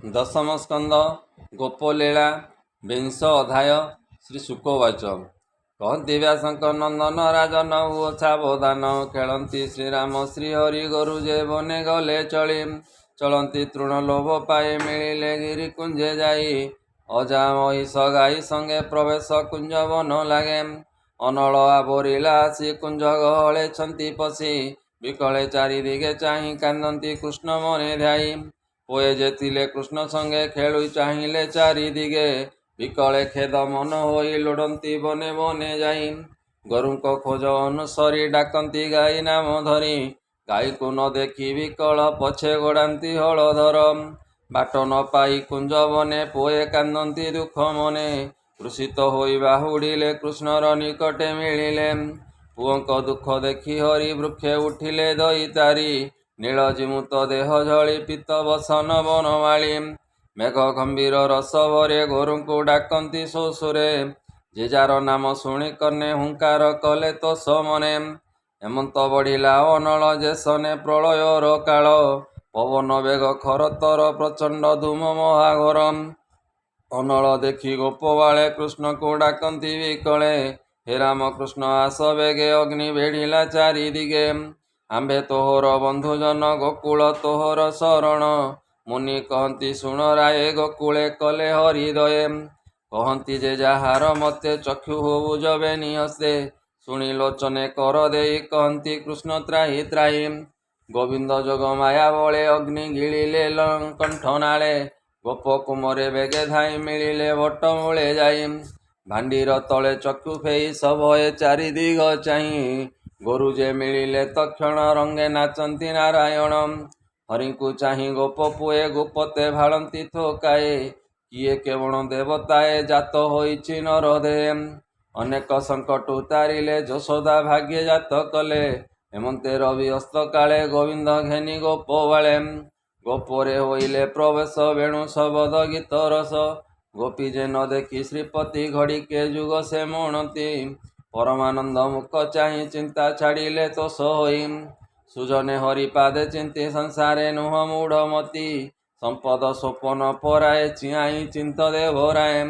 दशम स्कंद गोपलीला विंश अध्याय श्री शुकोवाच कहती व्यासंकर नंदन राजन सावधान खेलती श्रीराम श्रीहरि गुरुजे बने गले चली चलती तृण लोभ पाए मिले गिरी कुंजे जाई अजा महिष गाई संगे प्रवेश कुंज बन लागे अनल आवरिला आसी कुंज गहले छंती पशी विकले चारिदिगे चाहि कांदती कृष्ण मने ध्याई पोए जेतिले कृष्ण संगे खेलु चाहिले चारिदिगे विकले खेद मन होई लोड़ती बने बने जाई गुरुको खोज अनुसरी डाकती गाई नाम धरी गाई को न देखी विकल पछे गोड़ाती हलधर बाट न पाई कुंज बने पोए कांदती दुख मने कृषित होई बाहुड़िले कृष्णर निकटे मिलिले पुओं दुख देखी हरि वृक्षे उठिले दई तारी नीलजिमुत देह झली पित्त बसन बनमाली मेघ गंभीर रसवरे गोरुଙ୍କୁ डाकती शोषुरे जे जार नाम शुणी कने हुंकार कले तो समने हेमंत बढ़िला अनल जेसने प्रलयर काल पवन बेग खरतर प्रचंड धूम महाघोर अनल देखी गोपबाळे कृष्ण को डाकती विकले हे राम कृष्ण आस बेगे अग्नि बेढ़िला चारिदिगे आंबे तोहर बंधुजन गोकुल तोहर शरण मुनि कहती शुण राये गोकुले कले हरिदये कहती जे जाहार मते चक्षु बुझबे निहसे शुणी लोचने कर देई कहती कृष्ण त्राही त्राही गोविंद जोग माया बळे अग्नि गिଳିले कंठ नाळे गोप कुमरे बेगे धाई मिलिले वट मूले जाई भांडीर तले चक्षु फेई सभये चारिदिग चाही गुरुजे मिलिले तक्षण रंगे नाचंती नारायण हरि को चाही गोप पुए गोपते भाड़ती थोकाए किए केवण देवताए जात होइछि नरदे अनेक संकट उतारिले यशोदा भाग्य जात कले हेमंते रवि अस्त काले गोविंद घेनी गोप बाळे गोपरे होइले प्रवेश वेणु शबद गीत रस गोपी जे न देखी श्रीपति घड़ीके जुग से मणती परमानंद मुख चाहि चिंता छाड़िले तो सोई सुजने हरिपादे चिंती संसारे नुह मूढ़मती संपद स्वपन पराए चियाई चिंत देवराए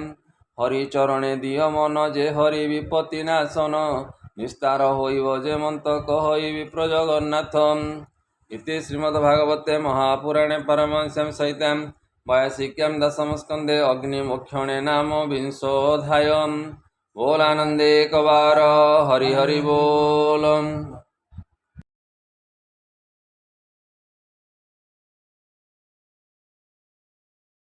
हरिचरणे दिय मन जे हरि विपत्ति नाशन निस्तार होइब जे मंत कहई विप्र जगन्नाथ इति श्रीमद्भागवते महापुराणे परमहंस्यां सहितां वार्षिक्यां दशमस्कन्धे अग्निमोक्षणे नाम विंशोऽध्यायः बोलानंदे कवार हरि हरि बोल।